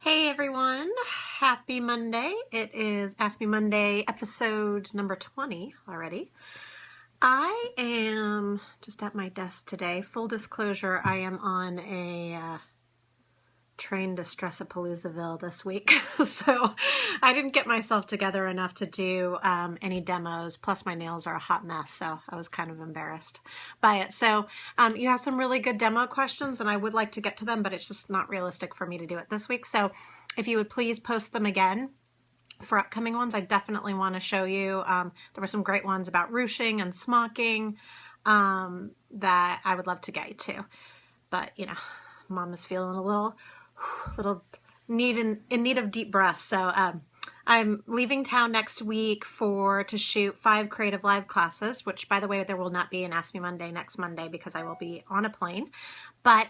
Hey everyone, happy Monday. It is Ask Me Monday episode number 20 already. I am just at my desk today. Full disclosure, I am on a train to Stressapaloozaville this week. So I didn't get myself together enough to do any demos. Plus my nails are a hot mess, so I was kind of embarrassed by it. So you have some really good demo questions and I would like to get to them, but it's just not realistic for me to do it this week. So if you would please post them again for upcoming ones, I definitely want to show you. There were some great ones about ruching and smocking that I would love to get to. But, you know, Mom is feeling a little in need of deep breaths. So I'm leaving town next week to shoot 5 creative live classes, which, by the way, there will not be an Ask Me Monday next Monday because I will be on a plane. But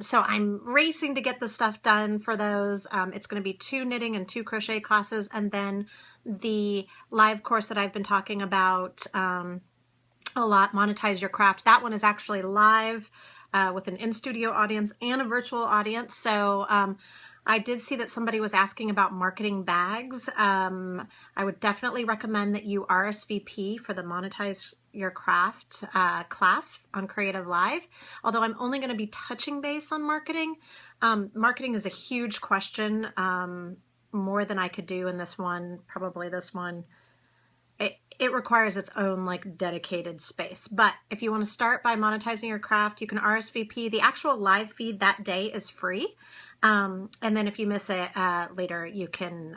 so I'm racing to get the stuff done for those. It's going to be 2 knitting and 2 crochet classes, and then the live course that I've been talking about a lot, Monetize Your Craft. That one is actually live with an in-studio audience and a virtual audience. So I did see that somebody was asking about marketing bags. I would definitely recommend that you RSVP for the Monetize Your Craft class on Creative Live. Although I'm only going to be touching base on marketing. Marketing is a huge question, more than I could do in this one, probably this one. It requires its own like dedicated space. But if you want to start by monetizing your craft, you can RSVP. The actual live feed that day is free. And then if you miss it later, you can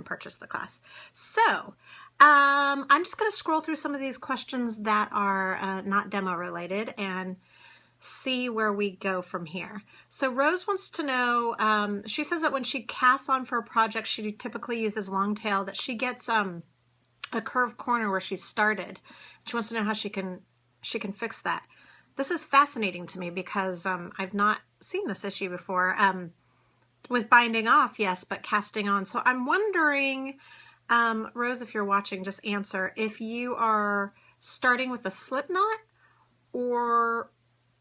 purchase the class. So I'm just going to scroll through some of these questions that are not demo related and see where we go from here. So Rose wants to know, she says that when she casts on for a project, she typically uses long tail, that she gets a curved corner where she started. She wants to know how she can fix that. This is fascinating to me because I've not seen this issue before. With binding off, yes, but casting on. So I'm wondering, Rose, if you're watching, just answer if you are starting with a slip knot or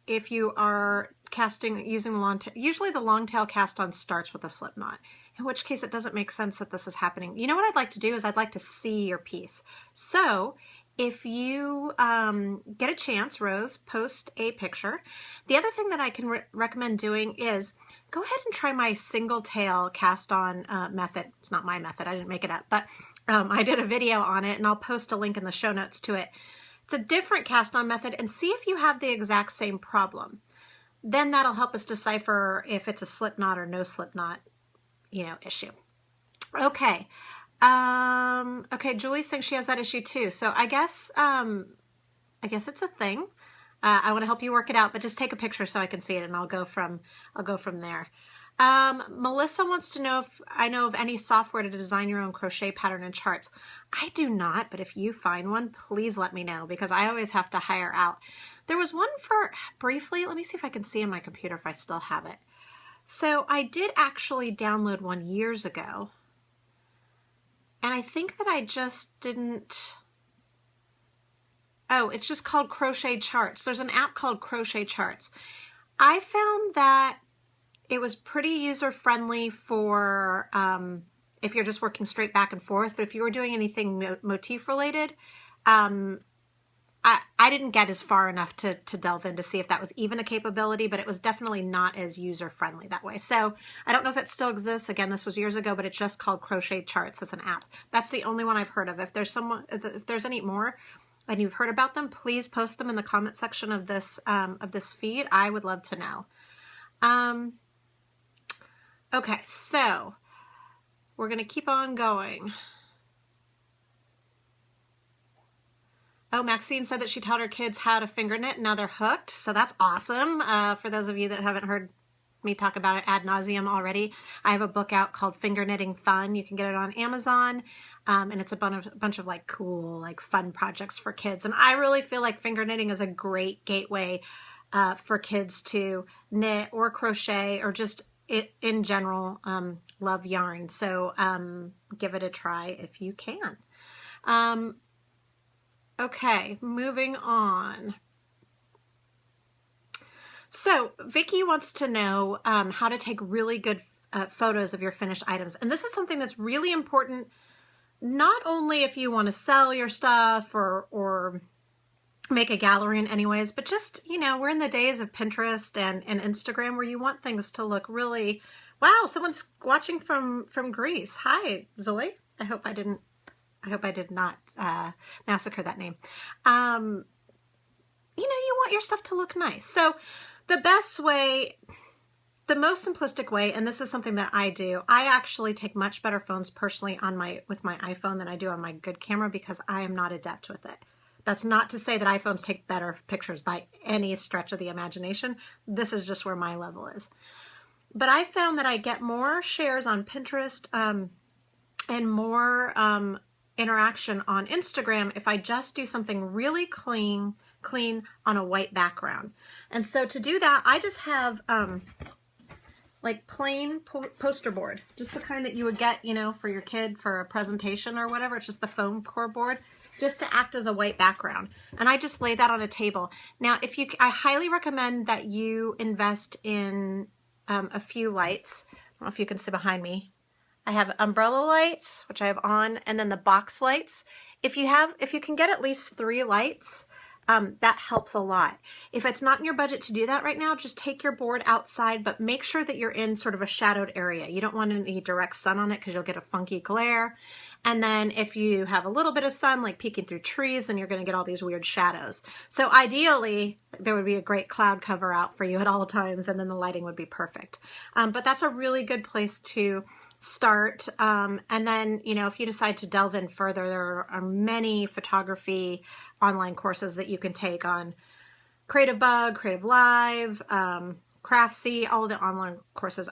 if you are casting using the long tail. Usually the long tail cast on starts with a slip knot, in which case it doesn't make sense that this is happening. You know what I'd like to do is I'd like to see your piece. So if you get a chance, Rose, post a picture. The other thing that I can recommend doing is go ahead and try my single tail cast on method. It's not my method, I didn't make it up, but I did a video on it and I'll post a link in the show notes to it. It's a different cast on method, and see if you have the exact same problem. Then that'll help us decipher if it's a slip knot or no slip knot, issue. Okay. Okay, Julie's saying she has that issue too. So I guess it's a thing. I want to help you work it out, but just take a picture so I can see it, and I'll go from there. Melissa wants to know if I know of any software to design your own crochet pattern and charts. I do not, but if you find one, please let me know, because I always have to hire out. There was one briefly, let me see if I can see on my computer if I still have it. So I did actually download one years ago, and I think that I just didn't. Oh, it's just called Crochet Charts. There's an app called Crochet Charts. I found that it was pretty user-friendly for if you're just working straight back and forth, but if you were doing anything motif-related, I didn't get as far enough to delve in to see if that was even a capability, but it was definitely not as user-friendly that way. So I don't know if it still exists. Again, this was years ago, but it's just called Crochet Charts. It's an app. That's the only one I've heard of. If there's any more and you've heard about them, please post them in the comment section of this feed. I would love to know. Okay, so we're going to keep on going. Oh, Maxine said that she taught her kids how to finger knit, and now they're hooked. So that's awesome. For those of you that haven't heard me talk about it ad nauseum already, I have a book out called Finger Knitting Fun. You can get it on Amazon, and it's a bunch of like cool, like fun projects for kids. And I really feel like finger knitting is a great gateway for kids to knit or crochet or just in general love yarn. So give it a try if you can. Okay, moving on. So Vickie wants to know how to take really good photos of your finished items. And this is something that's really important, not only if you want to sell your stuff or make a gallery in any ways, but just, you know, we're in the days of Pinterest and Instagram where you want things to look really, wow, someone's watching from Greece. Hi, Zoe. I hope I did not massacre that name. You know, you want your stuff to look nice. So the best way, the most simplistic way, and this is something that I do, I actually take much better photos personally with my iPhone than I do on my good camera because I am not adept with it. That's not to say that iPhones take better pictures by any stretch of the imagination. This is just where my level is. But I found that I get more shares on Pinterest and more interaction on Instagram if I just do something really clean on a white background. And so to do that, I just have like plain poster board, just the kind that you would get, you know, for your kid for a presentation or whatever. It's just the foam core board, just to act as a white background. And I just lay that on a table. Now, I highly recommend that you invest in a few lights. I don't know if you can see behind me. I have umbrella lights, which I have on, and then the box lights. If you can get at least 3 lights, that helps a lot. If it's not in your budget to do that right now, just take your board outside, but make sure that you're in sort of a shadowed area. You don't want any direct sun on it because you'll get a funky glare. And then if you have a little bit of sun, like peeking through trees, then you're going to get all these weird shadows. So ideally, there would be a great cloud cover out for you at all times, and then the lighting would be perfect. But that's a really good place to start. And then, you know, if you decide to delve in further, there are many photography online courses that you can take on Creative Bug, Creative Live, Craftsy, all the online courses.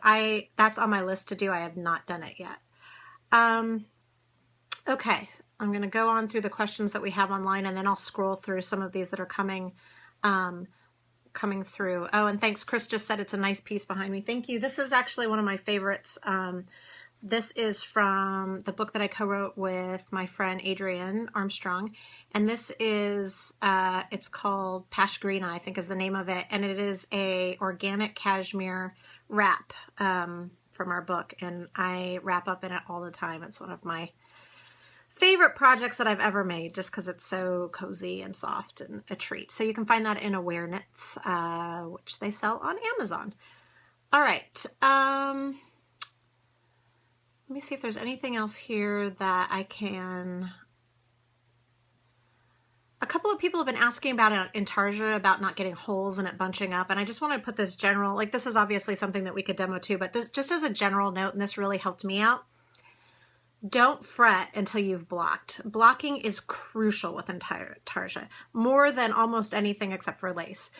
That's on my list to do. I have not done it yet. Okay, I'm going to go on through the questions that we have online, and then I'll scroll through some of these that are coming through. Oh, and thanks. Chris just said it's a nice piece behind me. Thank you. This is actually one of my favorites. This is from the book that I co-wrote with my friend Adrienne Armstrong. And this is, it's called Pashgrina, I think is the name of it. And it is a organic cashmere wrap from our book. And I wrap up in it all the time. It's one of my favorite projects that I've ever made, just because it's so cozy and soft and a treat. So you can find that in Aware Knits, which they sell on Amazon. All right. Let me see if there's anything else here that I can... A couple of people have been asking about Intarsia, about not getting holes in it bunching up. And I just want to put this general, like this is obviously something that we could demo too, but this, just as a general note, and this really helped me out, don't fret until you've blocked. Blocking is crucial with Intarsia, more than almost anything except for lace.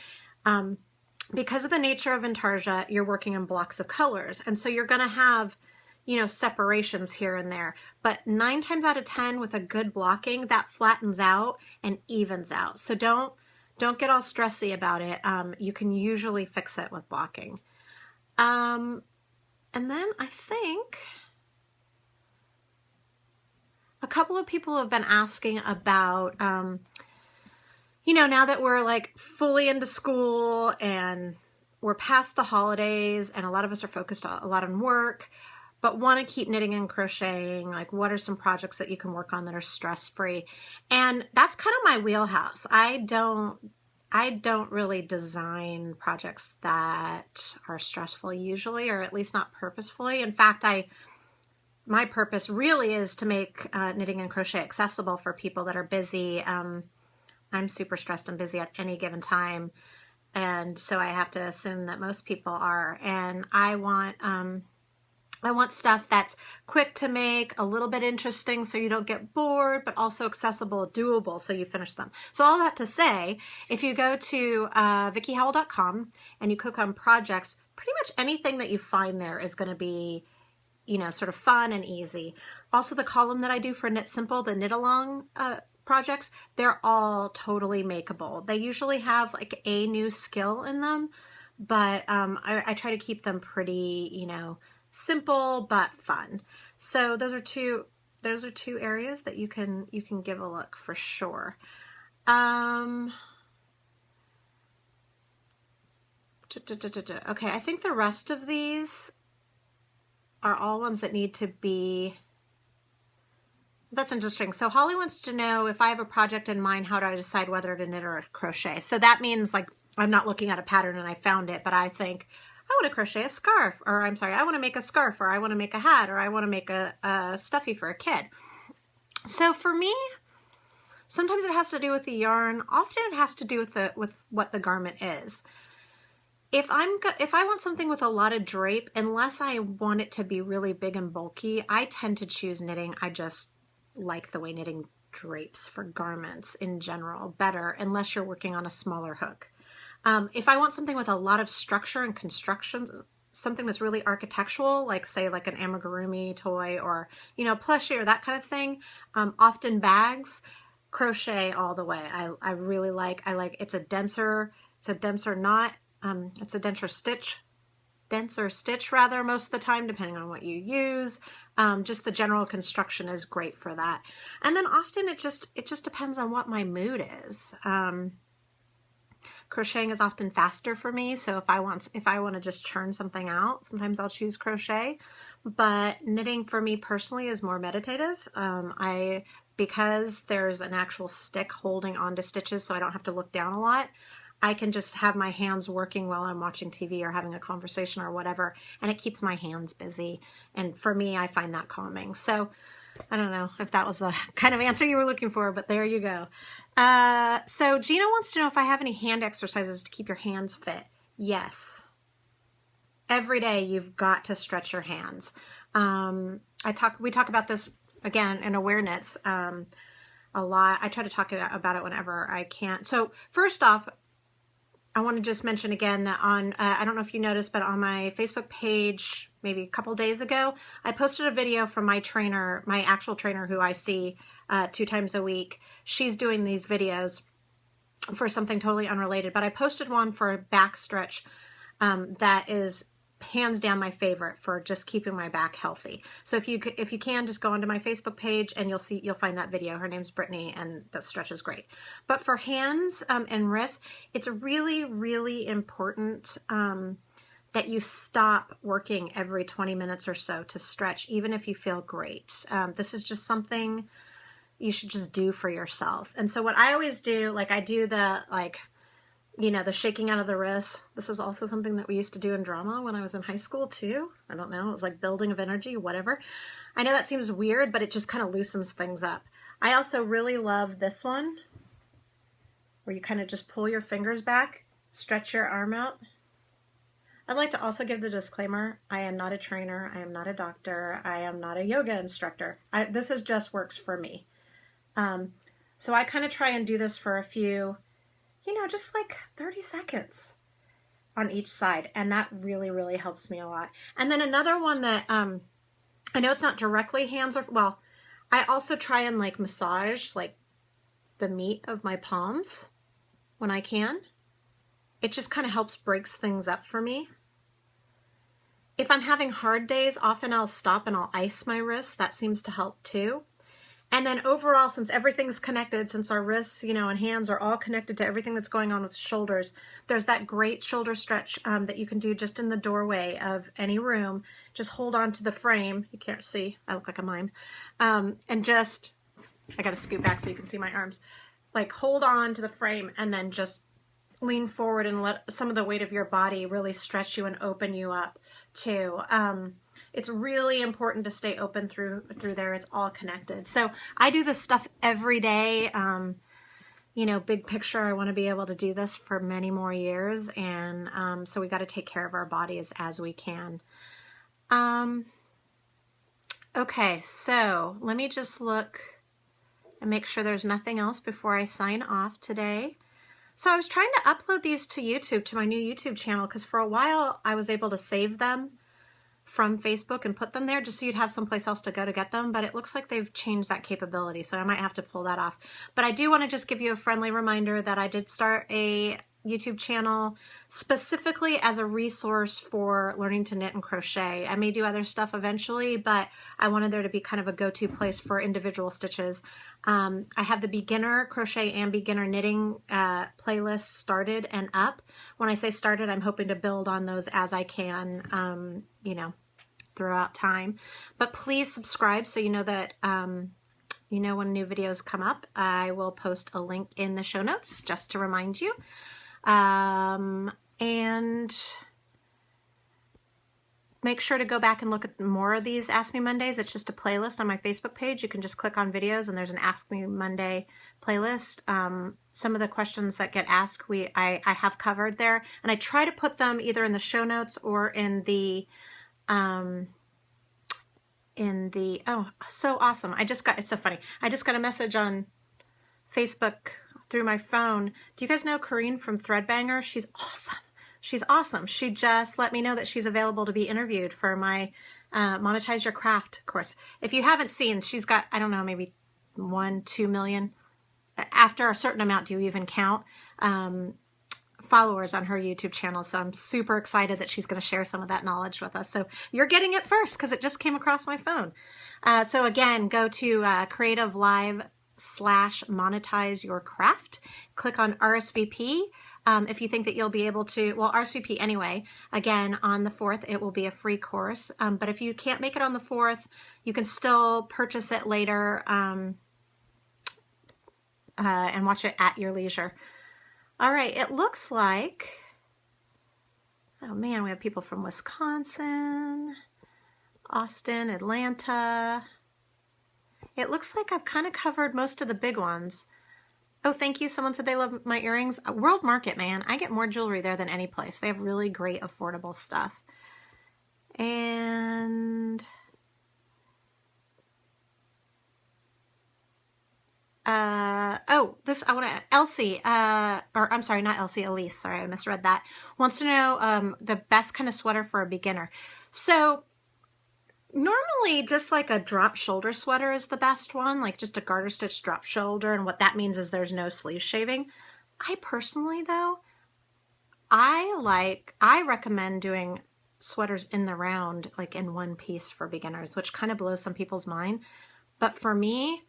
Because of the nature of Intarsia, you're working in blocks of colors. And so you're going to have, you know, separations here and there, but 9 times out of 10 with a good blocking, that flattens out and evens out. So don't get all stressy about it. You can usually fix it with blocking. And then I think a couple of people have been asking about, you know, now that we're like fully into school and we're past the holidays and a lot of us are focused a lot on work, but want to keep knitting and crocheting, like what are some projects that you can work on that are stress-free? And that's kind of my wheelhouse. I don't really design projects that are stressful usually, or at least not purposefully. In fact, my purpose really is to make knitting and crochet accessible for people that are busy. I'm super stressed and busy at any given time. And so I have to assume that most people are. And I want stuff that's quick to make, a little bit interesting so you don't get bored, but also accessible, doable so you finish them. So all that to say, if you go to VickieHowell.com and you click on projects, pretty much anything that you find there is going to be, you know, sort of fun and easy. Also the column that I do for Knit Simple, the knit along projects, they're all totally makeable. They usually have like a new skill in them, but I try to keep them pretty, you know, simple but fun. So those are two areas that you can give a look for sure. Okay, I think the rest of these are all ones that need to be, that's interesting. So Holly wants to know, if I have a project in mind, how do I decide whether to knit or crochet? So that means like, I'm not looking at a pattern and I found it, but I think I want to crochet a scarf, or I'm sorry, I want to make a scarf, or I want to make a hat, or I want to make a stuffy for a kid. So for me, sometimes it has to do with the yarn. Often it has to do with what the garment is. If I want something with a lot of drape, unless I want it to be really big and bulky, I tend to choose knitting. I just like the way knitting drapes for garments in general better, unless you're working on a smaller hook. If I want something with a lot of structure and construction, something that's really architectural, like say like an amigurumi toy, or, you know, plushie or that kind of thing, often bags, crochet all the way. I really like, it's a denser knot, it's a denser stitch rather, most of the time, depending on what you use. Just the general construction is great for that. And then often it just depends on what my mood is. Crocheting is often faster for me, so if I want to just churn something out, sometimes I'll choose crochet. But knitting for me personally is more meditative. Because there's an actual stick holding onto stitches, so I don't have to look down a lot, I can just have my hands working while I'm watching TV or having a conversation or whatever, and it keeps my hands busy. And for me, I find that calming. So I don't know if that was the kind of answer you were looking for, but there you go. So Gina wants to know if I have any hand exercises to keep your hands fit. Yes. Every day you've got to stretch your hands. We talk about this again in awareness a lot. I try to talk about it whenever I can. So first off, I want to just mention again that on, I don't know if you noticed, but on my Facebook page, maybe a couple days ago, I posted a video from my trainer, my actual trainer who I see 2 times a week. She's doing these videos for something totally unrelated, but I posted one for a back stretch that is hands down my favorite for just keeping my back healthy. So if you can, just go onto my Facebook page and you'll find that video. Her name's Brittany, and the stretch is great. But for hands and wrists, it's really, really important that you stop working every 20 minutes or so to stretch, even if you feel great. This is just something you should just do for yourself. And so what I always do, like I do the the shaking out of the wrist. This is also something that we used to do in drama when I was in high school too. I don't know, it was like building of energy, whatever. I know that seems weird, but it just kind of loosens things up. I also really love this one, where you kind of just pull your fingers back, stretch your arm out. I'd like to also give the disclaimer, I am not a trainer, I am not a doctor, I am not a yoga instructor. This is just works for me. So I kind of try and do this for a few, just like 30 seconds on each side. And that really, really helps me a lot. And then another one that, I know it's not directly hands, I also try and like massage like the meat of my palms when I can. It just kind of helps breaks things up for me. If I'm having hard days, often I'll stop and I'll ice my wrists. That seems to help too. And then overall, since everything's connected, since our wrists, and hands are all connected to everything that's going on with shoulders, there's that great shoulder stretch that you can do just in the doorway of any room. Just hold on to the frame. You can't see, I look like a mime. And just, I gotta scoot back so you can see my arms. Like hold on to the frame and then just lean forward and let some of the weight of your body really stretch you and open you up too. It's really important to stay open through there. It's all connected. So I do this stuff every day. Big picture, I want to be able to do this for many more years. And so we got to take care of our bodies as we can. Okay, so let me just look and make sure there's nothing else before I sign off today. So I was trying to upload these to YouTube, to my new YouTube channel, because for a while I was able to save them from Facebook and put them there just so you'd have someplace else to go to get them, but it looks like they've changed that capability, so I might have to pull that off. But I do want to just give you a friendly reminder that I did start a YouTube channel specifically as a resource for learning to knit and crochet. I may do other stuff eventually, but I wanted there to be kind of a go-to place for individual stitches. I have the beginner crochet and beginner knitting playlists started and up. When I say started, I'm hoping to build on those as I can, throughout time. But please subscribe so you know that you know when new videos come up. I will post a link in the show notes just to remind you. And make sure to go back and look at more of these Ask Me Mondays. It's just a playlist on my Facebook page. You can just click on videos and there's an Ask Me Monday playlist. Some of the questions that get asked, I have covered there. And I try to put them either in the show notes or in the, oh, so awesome. it's so funny. I just got a message on Facebook through my phone. Do you guys know Corrine from Threadbanger? She's awesome. She's awesome. She just let me know that she's available to be interviewed for my Monetize Your Craft course. If you haven't seen, she's got, I don't know, maybe 1-2 million. After a certain amount, do you even count? Followers on her YouTube channel. So I'm super excited that she's going to share some of that knowledge with us. So you're getting it first because it just came across my phone. So again, go to Creative Live /Monetize Your Craft. Click on RSVP. If you think that you'll be able to, well, RSVP anyway, again, on the 4th, it will be a free course. But if you can't make it on the 4th, you can still purchase it later and watch it at your leisure. All right, it looks like, oh man, we have people from Wisconsin, Austin, Atlanta. It looks like I've kind of covered most of the big ones. Oh, thank you. Someone said they love my earrings. World Market, man. I get more jewelry there than any place. They have really great, affordable stuff. And Elsie, or I'm sorry, not Elsie, Elise. Sorry, I misread that. Wants to know the best kind of sweater for a beginner. So normally, just like a drop shoulder sweater is the best one, like just a garter stitch drop shoulder. And what that means is there's no sleeve shaving. I personally, though, I recommend doing sweaters in the round, like in one piece for beginners, which kind of blows some people's mind. But for me,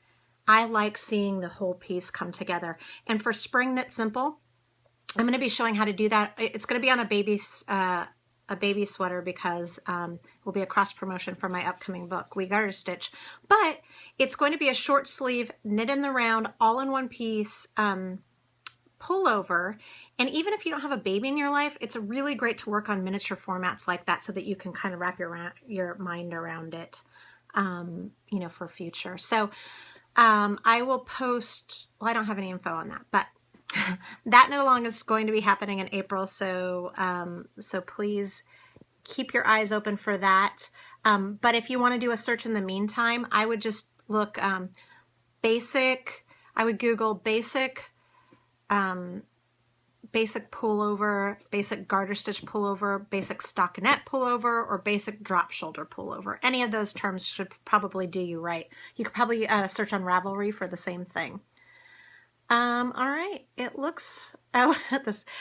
I like seeing the whole piece come together. And for Spring Knit Simple, I'm going to be showing how to do that. It's going to be on a baby sweater because it will be a cross promotion for my upcoming book, We Garter Stitch. But it's going to be a short sleeve, knit in the round, all in one piece pullover. And even if you don't have a baby in your life, it's really great to work on miniature formats like that so that you can kind of wrap your mind around it, you know, for future. So I will post, well, I don't have any info on that, but that no longer is going to be happening in April, so so please keep your eyes open for that. But if you want to do a search in the meantime, I would just look basic. I would Google basic pullover, basic garter stitch pullover, basic stockinette pullover, or basic drop shoulder pullover. Any of those terms should probably do you right. You could probably search on Ravelry for the same thing. All right, it looks, oh,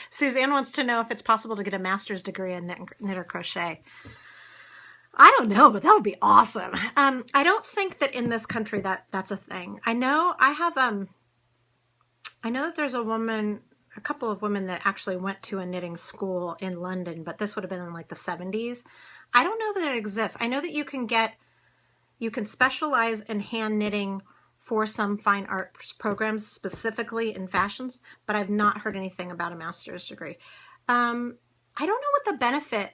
Suzanne wants to know if it's possible to get a master's degree in knit or crochet. I don't know, but that would be awesome. I don't think that in this country that's a thing. I know that there's a couple of women that actually went to a knitting school in London, but this would have been in like the 70s. I don't know that it exists. I know that you can specialize in hand knitting for some fine arts programs, specifically in fashions, but I've not heard anything about a master's degree. I don't know what the benefit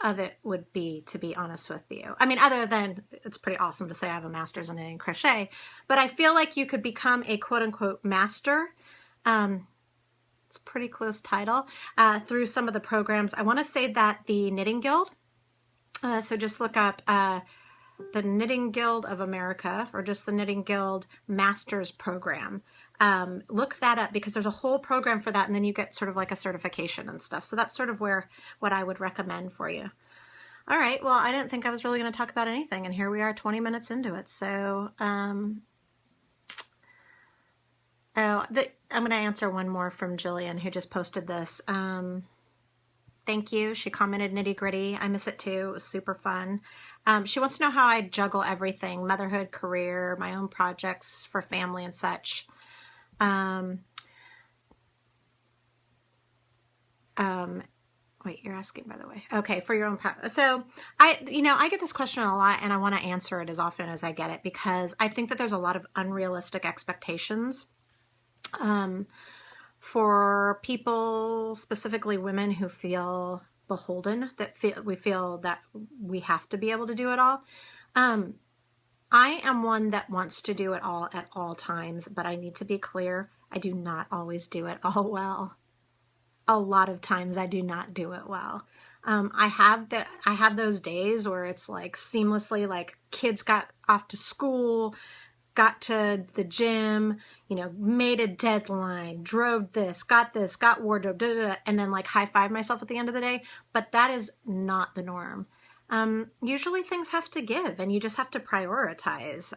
of it would be, to be honest with you. I mean, other than it's pretty awesome to say I have a master's in knitting and crochet, but I feel like you could become a quote-unquote master, it's a pretty close title, through some of the programs. I want to say that the Knitting Guild, so just look up the Knitting Guild of America, or just the Knitting Guild Masters Program. Look that up because there's a whole program for that, and then you get sort of like a certification and stuff. So that's sort of what I would recommend for you. All right, well, I didn't think I was really going to talk about anything, and here we are 20 minutes into it. So I'm going to answer one more from Jillian, who just posted this. Thank you. She commented nitty gritty. I miss it too. It was super fun. She wants to know how I juggle everything, motherhood, career, my own projects for family and such. Wait, you're asking, by the way. Okay, for your own prep. So I get this question a lot, and I want to answer it as often as I get it, because I think that there's a lot of unrealistic expectations for people, specifically women, who feel beholden, that we feel that we have to be able to do it all. I am one that wants to do it all at all times, but I need to be clear, I do not always do it all well. A lot of times I do not do it well. I have those days where it's like seamlessly, like kids got off to school, got to the gym, made a deadline, drove this, got wardrobe, and then like high five myself at the end of the day. But that is not the norm. Usually things have to give, and you just have to prioritize.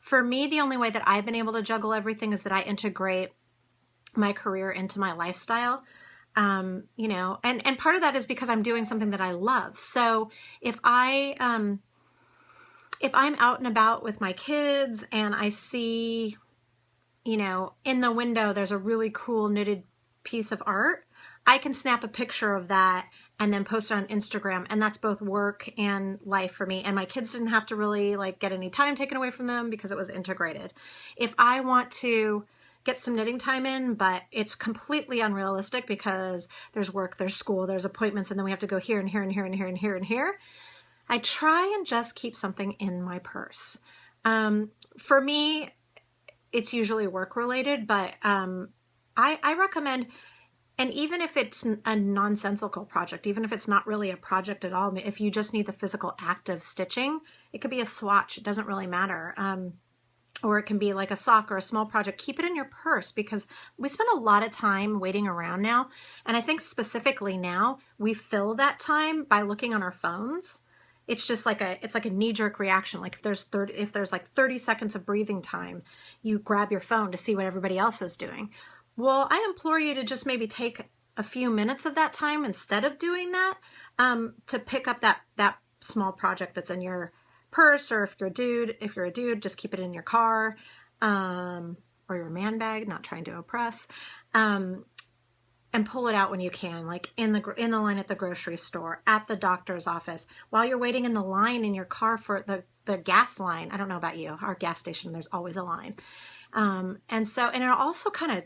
For me, the only way that I've been able to juggle everything is that I integrate my career into my lifestyle. And part of that is because I'm doing something that I love. So if I'm out and about with my kids and I see, in the window, there's a really cool knitted piece of art, I can snap a picture of that and then post it on Instagram. And that's both work and life for me. And my kids didn't have to really get any time taken away from them because it was integrated. If I want to get some knitting time in, but it's completely unrealistic because there's work, there's school, there's appointments, and then we have to go here and here and here and here and here and here, I try and just keep something in my purse. For me, it's usually work related, but I recommend, and even if it's a nonsensical project, even if it's not really a project at all, if you just need the physical act of stitching, it could be a swatch, it doesn't really matter. Or it can be like a sock or a small project. Keep it in your purse, because we spend a lot of time waiting around now. And I think specifically now we fill that time by looking on our phones. It's just like a knee-jerk reaction. Like if there's like 30 seconds of breathing time, you grab your phone to see what everybody else is doing. Well, I implore you to just maybe take a few minutes of that time instead of doing that, to pick up that small project that's in your purse, or if you're a dude, just keep it in your car, or your man bag, not trying to oppress, and pull it out when you can, like in the line at the grocery store, at the doctor's office, while you're waiting in the line in your car for the gas line. I don't know about you, our gas station, there's always a line. And it also kind of,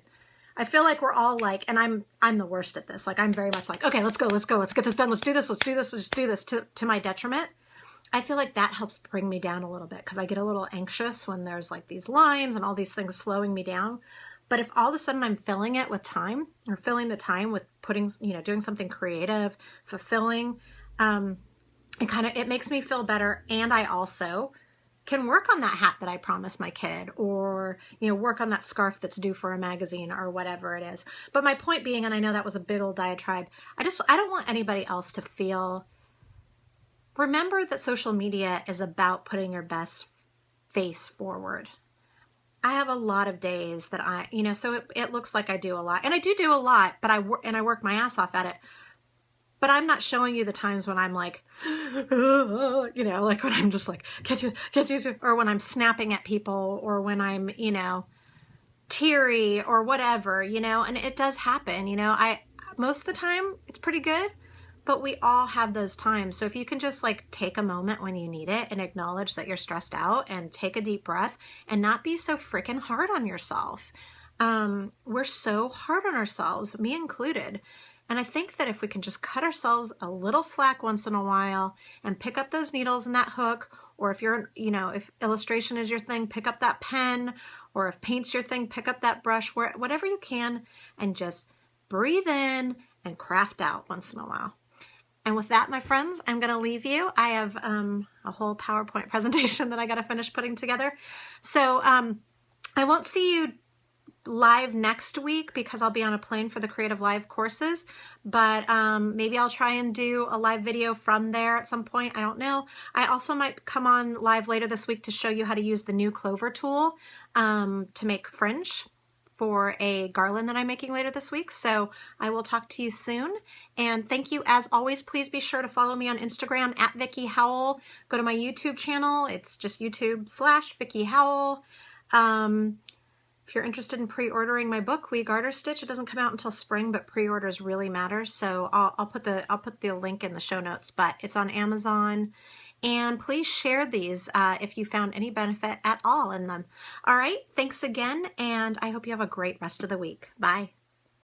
I feel like we're all like, and I'm the worst at this. Like, I'm very much like, okay, let's go, let's get this done, let's do this to my detriment. I feel like that helps bring me down a little bit, because I get a little anxious when there's like these lines and all these things slowing me down. But if all of a sudden I'm filling it with time, or filling the time with doing something creative, fulfilling, it makes me feel better. And I also can work on that hat that I promised my kid, or, work on that scarf that's due for a magazine, or whatever it is. But my point being, and I know that was a big old diatribe, I don't want anybody else to feel. Remember that social media is about putting your best face forward. I have a lot of days that so it looks like I do a lot, and I do a lot, but I work my ass off at it. But I'm not showing you the times when I'm like, like when I'm just like, can't you, or when I'm snapping at people, or when I'm, teary or whatever, and it does happen, most of the time it's pretty good. But we all have those times. So if you can just take a moment when you need it and acknowledge that you're stressed out, and take a deep breath, and not be so freaking hard on yourself. We're so hard on ourselves, me included. And I think that if we can just cut ourselves a little slack once in a while, and pick up those needles and that hook, or if you're, if illustration is your thing, pick up that pen, or if paint's your thing, pick up that brush, whatever you can, and just breathe in and craft out once in a while. And with that, my friends, I'm going to leave you. I have a whole PowerPoint presentation that I got to finish putting together. So I won't see you live next week, because I'll be on a plane for the Creative Live courses, but maybe I'll try and do a live video from there at some point. I don't know. I also might come on live later this week to show you how to use the new Clover tool to make fringe for a garland that I'm making later this week. So I will talk to you soon. And thank you as always. Please be sure to follow me on Instagram at Vickie Howell. Go to my YouTube channel. It's just YouTube/Vickie Howell. If you're interested in pre-ordering my book, We Garter Stitch, it doesn't come out until spring, but pre-orders really matter. So I'll put the link in the show notes, but it's on Amazon. And please share these if you found any benefit at all in them. All right, thanks again, and I hope you have a great rest of the week. Bye.